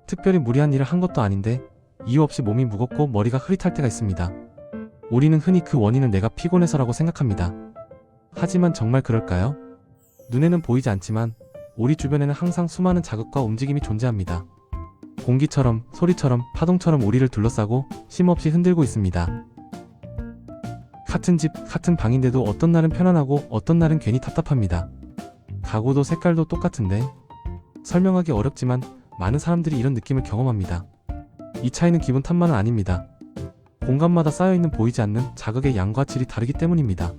특별히 무리한 일을 한 것도 아닌데 이유 없이 몸이 무겁고 머리가 흐릿할 때가 있습니다. 우리는 흔히 그 원인을 내가 피곤해서라고 생각합니다. 하지만 정말 그럴까요? 눈에는 보이지 않지만 우리 주변에는 항상 수많은 자극과 움직임이 존재합니다. 공기처럼, 소리처럼, 파동처럼 우리를 둘러싸고 쉼없이 흔들고 있습니다. 같은 집, 같은 방인데도 어떤 날은 편안하고 어떤 날은 괜히 답답합니다. 가구도 색깔도 똑같은데 설명하기 어렵지만 많은 사람들이 이런 느낌을 경험합니다. 이 차이는 기분 탓만은 아닙니다. 공간마다 쌓여있는 보이지 않는 자극의 양과 질이 다르기 때문입니다.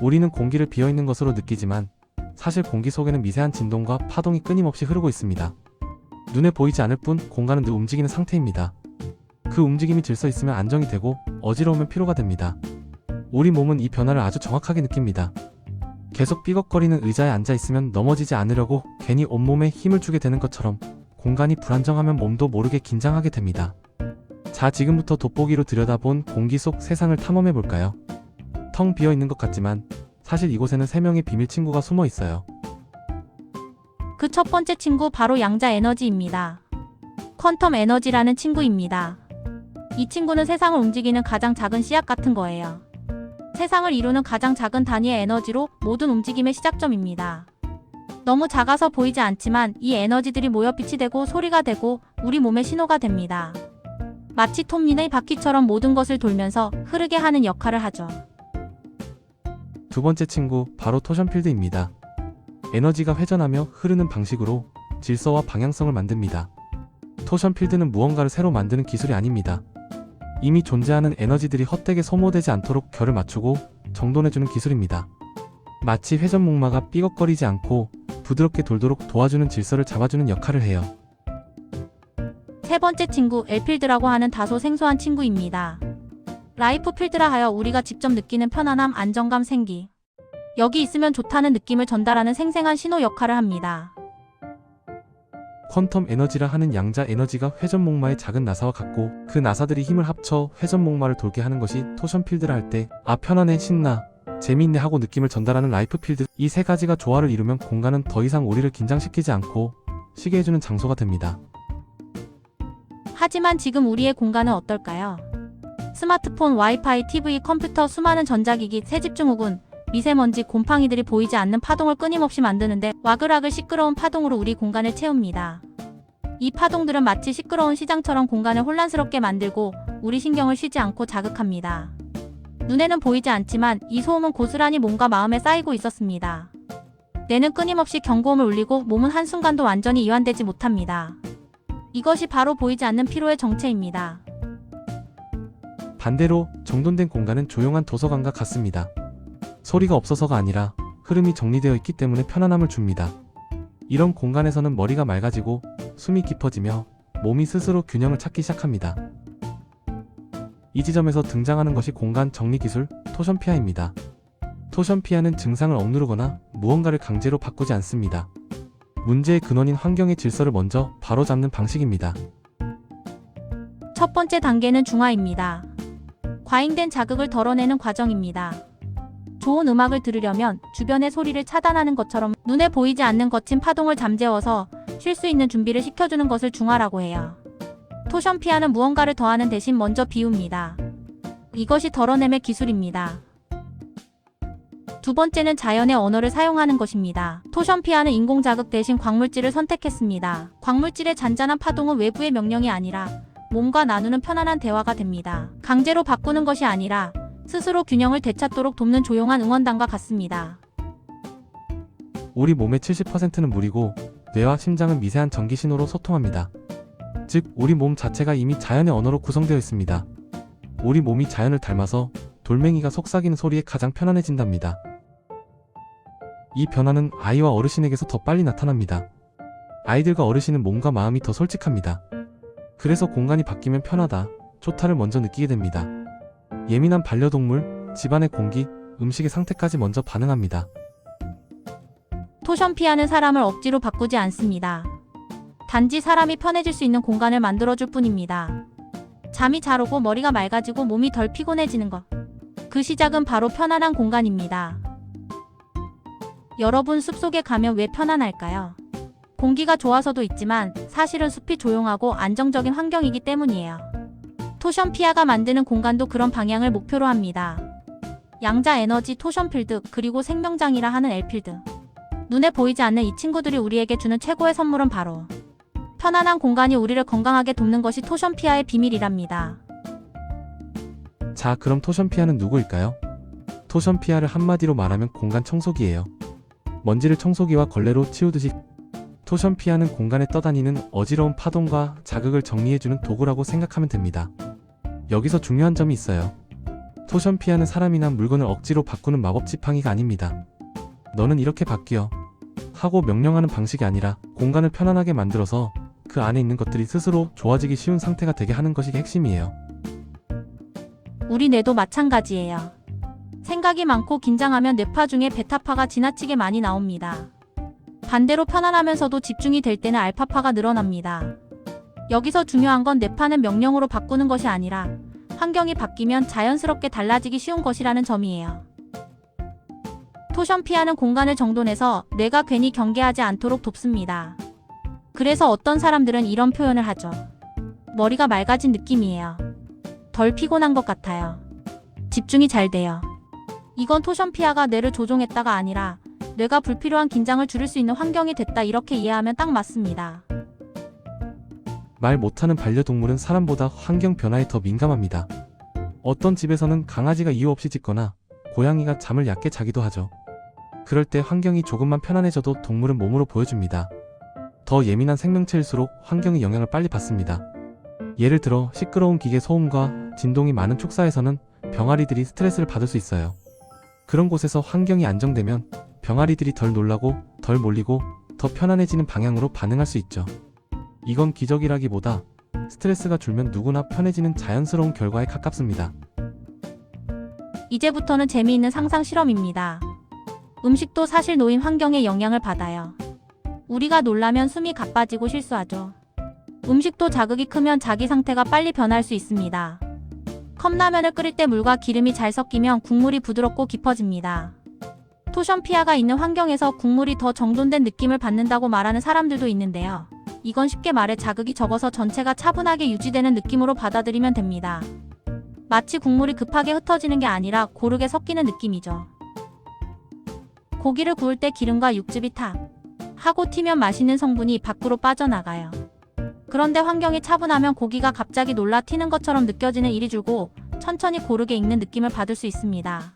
우리는 공기를 비어있는 것으로 느끼지만 사실 공기 속에는 미세한 진동과 파동이 끊임없이 흐르고 있습니다. 눈에 보이지 않을 뿐 공간은 늘 움직이는 상태입니다. 그 움직임이 질서 있으면 안정이 되고 어지러우면 피로가 됩니다. 우리 몸은 이 변화를 아주 정확하게 느낍니다. 계속 삐걱거리는 의자에 앉아있으면 넘어지지 않으려고 괜히 온몸에 힘을 주게 되는 것처럼 공간이 불안정하면 몸도 모르게 긴장하게 됩니다. 자, 지금부터 돋보기로 들여다본 공기 속 세상을 탐험해볼까요? 텅 비어있는 것 같지만 사실 이곳에는 3명의 비밀 친구가 숨어 있어요. 그 첫 번째 친구 바로 양자 에너지입니다. 퀀텀 에너지라는 친구입니다. 이 친구는 세상을 움직이는 가장 작은 씨앗 같은 거예요. 세상을 이루는 가장 작은 단위의 에너지로 모든 움직임의 시작점입니다. 너무 작아서 보이지 않지만 이 에너지들이 모여 빛이 되고 소리가 되고 우리 몸의 신호가 됩니다. 마치 톱니의 바퀴처럼 모든 것을 돌면서 흐르게 하는 역할을 하죠. 두 번째 친구 바로 토션 필드입니다. 에너지가 회전하며 흐르는 방식으로 질서와 방향성을 만듭니다. 토션 필드는 무언가를 새로 만드는 기술이 아닙니다. 이미 존재하는 에너지들이 헛되게 소모되지 않도록 결을 맞추고 정돈해주는 기술입니다. 마치 회전목마가 삐걱거리지 않고 부드럽게 돌도록 도와주는 질서를 잡아주는 역할을 해요. 세 번째 친구 엘필드라고 하는 다소 생소한 친구입니다. 라이프 필드라 하여 우리가 직접 느끼는 편안함, 안정감, 생기. 여기 있으면 좋다는 느낌을 전달하는 생생한 신호 역할을 합니다. 퀀텀 에너지라 하는 양자 에너지가 회전목마의 작은 나사와 같고 그 나사들이 힘을 합쳐 회전목마를 돌게 하는 것이 토션 필드라 할 때 아 편하네, 신나, 재미있네 하고 느낌을 전달하는 라이프 필드. 이 세 가지가 조화를 이루면 공간은 더 이상 우리를 긴장시키지 않고 쉬게 해주는 장소가 됩니다. 하지만 지금 우리의 공간은 어떨까요? 스마트폰, 와이파이, TV, 컴퓨터, 수많은 전자기기, 새집중 후군, 미세먼지, 곰팡이들이 보이지 않는 파동을 끊임없이 만드는데 와글와글 시끄러운 파동으로 우리 공간을 채웁니다. 이 파동들은 마치 시끄러운 시장처럼 공간을 혼란스럽게 만들고 우리 신경을 쉬지 않고 자극합니다. 눈에는 보이지 않지만 이 소음은 고스란히 몸과 마음에 쌓이고 있었습니다. 뇌는 끊임없이 경고음을 울리고 몸은 한순간도 완전히 이완되지 못합니다. 이것이 바로 보이지 않는 피로의 정체입니다. 반대로 정돈된 공간은 조용한 도서관과 같습니다. 소리가 없어서가 아니라 흐름이 정리되어 있기 때문에 편안함을 줍니다. 이런 공간에서는 머리가 맑아지고 숨이 깊어지며 몸이 스스로 균형을 찾기 시작합니다. 이 지점에서 등장하는 것이 공간 정리 기술 토션피아입니다. 토션피아는 증상을 억누르거나 무언가를 강제로 바꾸지 않습니다. 문제의 근원인 환경의 질서를 먼저 바로잡는 방식입니다. 첫 번째 단계는 중화입니다. 과잉된 자극을 덜어내는 과정입니다. 좋은 음악을 들으려면 주변의 소리를 차단하는 것처럼 눈에 보이지 않는 거친 파동을 잠재워서 쉴 수 있는 준비를 시켜주는 것을 중화라고 해요. 토션피아는 무언가를 더하는 대신 먼저 비웁니다. 이것이 덜어냄의 기술입니다. 두 번째는 자연의 언어를 사용하는 것입니다. 토션피아는 인공자극 대신 광물질을 선택했습니다. 광물질의 잔잔한 파동은 외부의 명령이 아니라 몸과 나누는 편안한 대화가 됩니다. 강제로 바꾸는 것이 아니라 스스로 균형을 되찾도록 돕는 조용한 응원단과 같습니다. 우리 몸의 70%는 물이고 뇌와 심장은 미세한 전기 신호로 소통합니다. 즉, 우리 몸 자체가 이미 자연의 언어로 구성되어 있습니다. 우리 몸이 자연을 닮아서 돌멩이가 속삭이는 소리에 가장 편안해진답니다. 이 변화는 아이와 어르신에게서 더 빨리 나타납니다. 아이들과 어르신은 몸과 마음이 더 솔직합니다. 그래서 공간이 바뀌면 편하다, 좋다를 먼저 느끼게 됩니다. 예민한 반려동물, 집안의 공기, 음식의 상태까지 먼저 반응합니다. 토션피아는 사람을 억지로 바꾸지 않습니다. 단지 사람이 편해질 수 있는 공간을 만들어줄 뿐입니다. 잠이 잘 오고 머리가 맑아지고 몸이 덜 피곤해지는 것. 그 시작은 바로 편안한 공간입니다. 여러분, 숲속에 가면 왜 편안할까요? 공기가 좋아서도 있지만 사실은 숲이 조용하고 안정적인 환경이기 때문이에요. 토션피아가 만드는 공간도 그런 방향을 목표로 합니다. 양자 에너지 토션필드 그리고 생명장이라 하는 엘필드. 눈에 보이지 않는 이 친구들이 우리에게 주는 최고의 선물은 바로 편안한 공간이 우리를 건강하게 돕는 것이 토션피아의 비밀이랍니다. 자, 그럼 토션피아는 누구일까요? 토션피아를 한마디로 말하면 공간 청소기예요. 먼지를 청소기와 걸레로 치우듯이 토션피아는 공간에 떠다니는 어지러운 파동과 자극을 정리해주는 도구라고 생각하면 됩니다. 여기서 중요한 점이 있어요. 토션피아는 사람이나 물건을 억지로 바꾸는 마법 지팡이가 아닙니다. 너는 이렇게 바뀌어 하고 명령하는 방식이 아니라 공간을 편안하게 만들어서 그 안에 있는 것들이 스스로 좋아지기 쉬운 상태가 되게 하는 것이 핵심이에요. 우리 뇌도 마찬가지예요. 생각이 많고 긴장하면 뇌파 중에 베타파가 지나치게 많이 나옵니다. 반대로 편안하면서도 집중이 될 때는 알파파가 늘어납니다. 여기서 중요한 건 뇌파는 명령으로 바꾸는 것이 아니라 환경이 바뀌면 자연스럽게 달라지기 쉬운 것이라는 점이에요. 토션피아는 공간을 정돈해서 뇌가 괜히 경계하지 않도록 돕습니다. 그래서 어떤 사람들은 이런 표현을 하죠. 머리가 맑아진 느낌이에요. 덜 피곤한 것 같아요. 집중이 잘 돼요. 이건 토션피아가 뇌를 조종했다가 아니라 뇌가 불필요한 긴장을 줄일 수 있는 환경이 됐다 이렇게 이해하면 딱 맞습니다. 말 못하는 반려동물은 사람보다 환경 변화에 더 민감합니다. 어떤 집에서는 강아지가 이유 없이 짖거나 고양이가 잠을 얕게 자기도 하죠. 그럴 때 환경이 조금만 편안해져도 동물은 몸으로 보여줍니다. 더 예민한 생명체일수록 환경의 영향을 빨리 받습니다. 예를 들어 시끄러운 기계 소음과 진동이 많은 축사에서는 병아리들이 스트레스를 받을 수 있어요. 그런 곳에서 환경이 안정되면 병아리들이 덜 놀라고 덜 몰리고 더 편안해지는 방향으로 반응할 수 있죠. 이건 기적이라기보다 스트레스가 줄면 누구나 편해지는 자연스러운 결과에 가깝습니다. 이제부터는 재미있는 상상 실험입니다. 음식도 사실 놓인 환경의 영향을 받아요. 우리가 놀라면 숨이 가빠지고 실수하죠. 음식도 자극이 크면 자기 상태가 빨리 변할 수 있습니다. 컵라면을 끓일 때 물과 기름이 잘 섞이면 국물이 부드럽고 깊어집니다. 토션피아가 있는 환경에서 국물이 더 정돈된 느낌을 받는다고 말하는 사람들도 있는데요. 이건 쉽게 말해 자극이 적어서 전체가 차분하게 유지되는 느낌으로 받아들이면 됩니다. 마치 국물이 급하게 흩어지는 게 아니라 고르게 섞이는 느낌이죠. 고기를 구울 때 기름과 육즙이 탁 하고 튀면 맛있는 성분이 밖으로 빠져나가요. 그런데 환경이 차분하면 고기가 갑자기 놀라 튀는 것처럼 느껴지는 일이 줄고 천천히 고르게 익는 느낌을 받을 수 있습니다.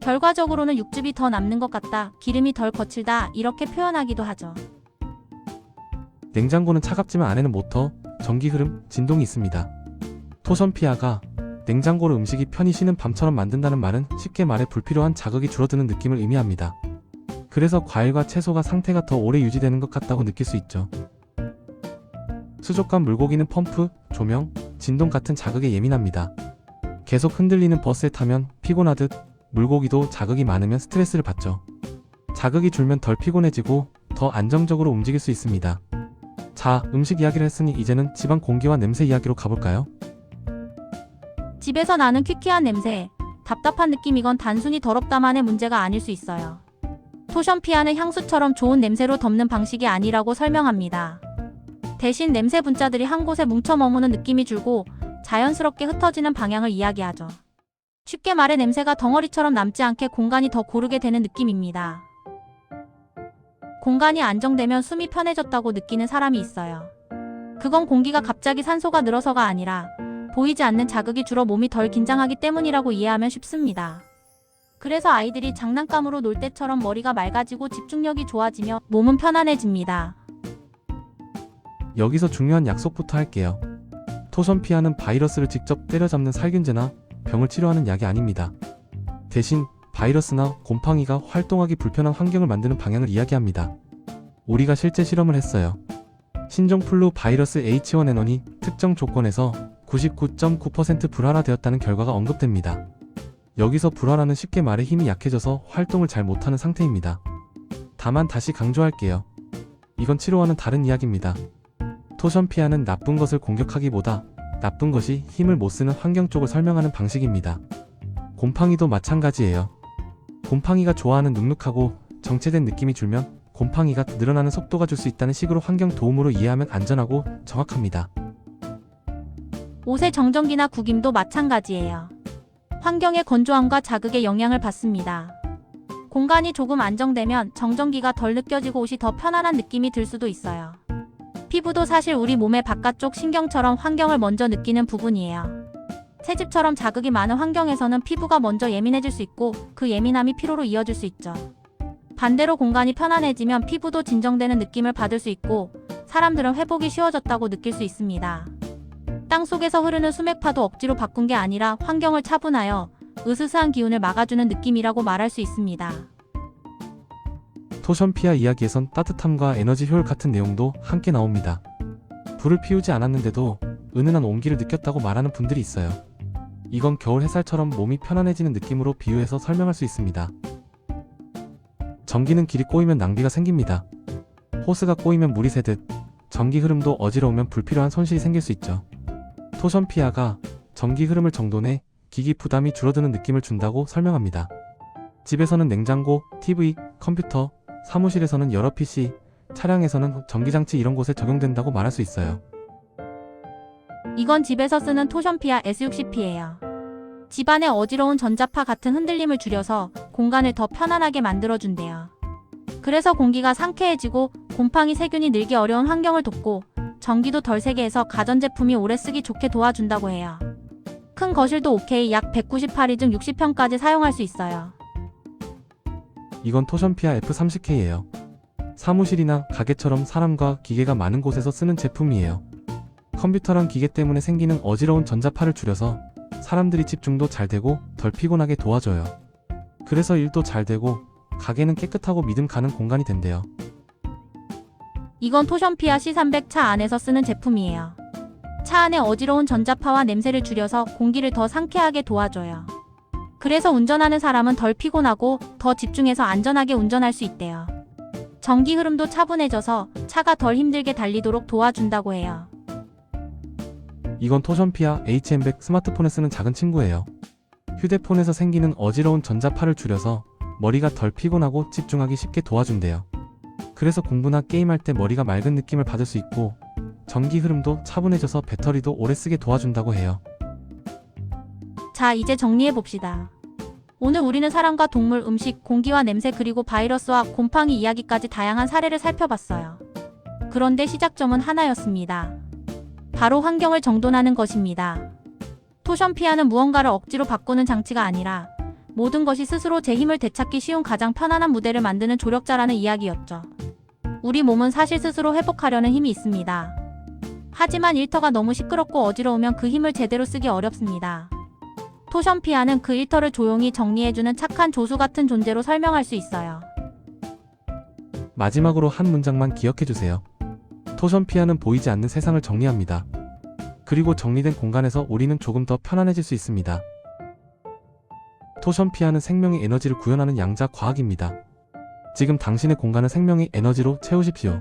결과적으로는 육즙이 더 남는 것 같다, 기름이 덜 거칠다 이렇게 표현하기도 하죠. 냉장고는 차갑지만 안에는 모터, 전기 흐름, 진동이 있습니다. 토션피아가 냉장고로 음식이 편히 쉬는 밤처럼 만든다는 말은 쉽게 말해 불필요한 자극이 줄어드는 느낌을 의미합니다. 그래서 과일과 채소가 상태가 더 오래 유지되는 것 같다고 느낄 수 있죠. 수족관 물고기는 펌프, 조명, 진동 같은 자극에 예민합니다. 계속 흔들리는 버스에 타면 피곤하듯 물고기도 자극이 많으면 스트레스를 받죠. 자극이 줄면 덜 피곤해지고 더 안정적으로 움직일 수 있습니다. 자, 음식 이야기를 했으니 이제는 집안 공기와 냄새 이야기로 가볼까요? 집에서 나는 퀴퀴한 냄새, 답답한 느낌 이건 단순히 더럽다만의 문제가 아닐 수 있어요. 토션피아는 향수처럼 좋은 냄새로 덮는 방식이 아니라고 설명합니다. 대신 냄새 분자들이 한 곳에 뭉쳐 머무는 느낌이 줄고 자연스럽게 흩어지는 방향을 이야기하죠. 쉽게 말해 냄새가 덩어리처럼 남지 않게 공간이 더 고르게 되는 느낌입니다. 공간이 안정되면 숨이 편해졌다고 느끼는 사람이 있어요. 그건 공기가 갑자기 산소가 늘어서가 아니라 보이지 않는 자극이 줄어 몸이 덜 긴장하기 때문이라고 이해하면 쉽습니다. 그래서 아이들이 장난감으로 놀 때처럼 머리가 맑아지고 집중력이 좋아지며 몸은 편안해집니다. 여기서 중요한 약속부터 할게요. 토션피아는 바이러스를 직접 때려잡는 살균제나 병을 치료하는 약이 아닙니다. 대신 바이러스나 곰팡이가 활동하기 불편한 환경을 만드는 방향을 이야기합니다. 우리가 실제 실험을 했어요. 신종플루 바이러스 H1N1이 특정 조건에서 99.9% 불활화되었다는 결과가 언급됩니다. 여기서 불활화는 쉽게 말해 힘이 약해져서 활동을 잘 못하는 상태입니다. 다만 다시 강조할게요. 이건 치료와는 다른 이야기입니다. 토션피아는 나쁜 것을 공격하기보다 나쁜 것이 힘을 못 쓰는 환경 쪽을 설명하는 방식입니다. 곰팡이도 마찬가지예요. 곰팡이가 좋아하는 눅눅하고 정체된 느낌이 줄면 곰팡이가 늘어나는 속도가 줄 수 있다는 식으로 환경 도움으로 이해하면 안전하고 정확합니다. 옷의 정전기나 구김도 마찬가지예요. 환경의 건조함과 자극에 영향을 받습니다. 공간이 조금 안정되면 정전기가 덜 느껴지고 옷이 더 편안한 느낌이 들 수도 있어요. 피부도 사실 우리 몸의 바깥쪽 신경처럼 환경을 먼저 느끼는 부분이에요. 새집처럼 자극이 많은 환경에서는 피부가 먼저 예민해질 수 있고 그 예민함이 피로로 이어질 수 있죠. 반대로 공간이 편안해지면 피부도 진정되는 느낌을 받을 수 있고 사람들은 회복이 쉬워졌다고 느낄 수 있습니다. 땅속에서 흐르는 수맥파도 억지로 바꾼 게 아니라 환경을 차분하여 으스스한 기운을 막아주는 느낌이라고 말할 수 있습니다. 토션피아 이야기에선 따뜻함과 에너지 효율 같은 내용도 함께 나옵니다. 불을 피우지 않았는데도 은은한 온기를 느꼈다고 말하는 분들이 있어요. 이건 겨울 햇살처럼 몸이 편안해지는 느낌으로 비유해서 설명할 수 있습니다. 전기는 길이 꼬이면 낭비가 생깁니다. 호스가 꼬이면 물이 새듯 전기 흐름도 어지러우면 불필요한 손실이 생길 수 있죠. 토션피아가 전기 흐름을 정돈해 기기 부담이 줄어드는 느낌을 준다고 설명합니다. 집에서는 냉장고, TV, 컴퓨터, 사무실에서는 여러 PC, 차량에서는 전기장치 이런 곳에 적용된다고 말할 수 있어요. 이건 집에서 쓰는 토션피아 S60P예요. 집안의 어지러운 전자파 같은 흔들림을 줄여서 공간을 더 편안하게 만들어준대요. 그래서 공기가 상쾌해지고 곰팡이 세균이 늘기 어려운 환경을 돕고 전기도 덜 세게 해서 가전제품이 오래 쓰기 좋게 도와준다고 해요. 큰 거실도 OK 약 198이 중 60평까지 사용할 수 있어요. 이건 토션피아 F30K예요. 사무실이나 가게처럼 사람과 기계가 많은 곳에서 쓰는 제품이에요. 컴퓨터랑 기계 때문에 생기는 어지러운 전자파를 줄여서 사람들이 집중도 잘 되고 덜 피곤하게 도와줘요. 그래서 일도 잘 되고 가게는 깨끗하고 믿음 가는 공간이 된대요. 이건 토션피아 C300 차 안에서 쓰는 제품이에요. 차 안의 어지러운 전자파와 냄새를 줄여서 공기를 더 상쾌하게 도와줘요. 그래서 운전하는 사람은 덜 피곤하고 더 집중해서 안전하게 운전할 수 있대요. 전기 흐름도 차분해져서 차가 덜 힘들게 달리도록 도와준다고 해요. 이건 토션피아 HM100 스마트폰에 쓰는 작은 친구예요. 휴대폰에서 생기는 어지러운 전자파를 줄여서 머리가 덜 피곤하고 집중하기 쉽게 도와준대요. 그래서 공부나 게임할 때 머리가 맑은 느낌을 받을 수 있고 전기 흐름도 차분해져서 배터리도 오래 쓰게 도와준다고 해요. 자, 이제 정리해봅시다. 오늘 우리는 사람과 동물, 음식, 공기와 냄새 그리고 바이러스와 곰팡이 이야기까지 다양한 사례를 살펴봤어요. 그런데 시작점은 하나였습니다. 바로 환경을 정돈하는 것입니다. 토션피아는 무언가를 억지로 바꾸는 장치가 아니라 모든 것이 스스로 제 힘을 되찾기 쉬운 가장 편안한 무대를 만드는 조력자라는 이야기였죠. 우리 몸은 사실 스스로 회복하려는 힘이 있습니다. 하지만 일터가 너무 시끄럽고 어지러우면 그 힘을 제대로 쓰기 어렵습니다. 토션피아는 그 일터를 조용히 정리해주는 착한 조수 같은 존재로 설명할 수 있어요. 마지막으로 한 문장만 기억해주세요. 토션피아는 보이지 않는 세상을 정리합니다. 그리고 정리된 공간에서 우리는 조금 더 편안해질 수 있습니다. 토션피아는 생명의 에너지를 구현하는 양자 과학입니다. 지금 당신의 공간을 생명의 에너지로 채우십시오.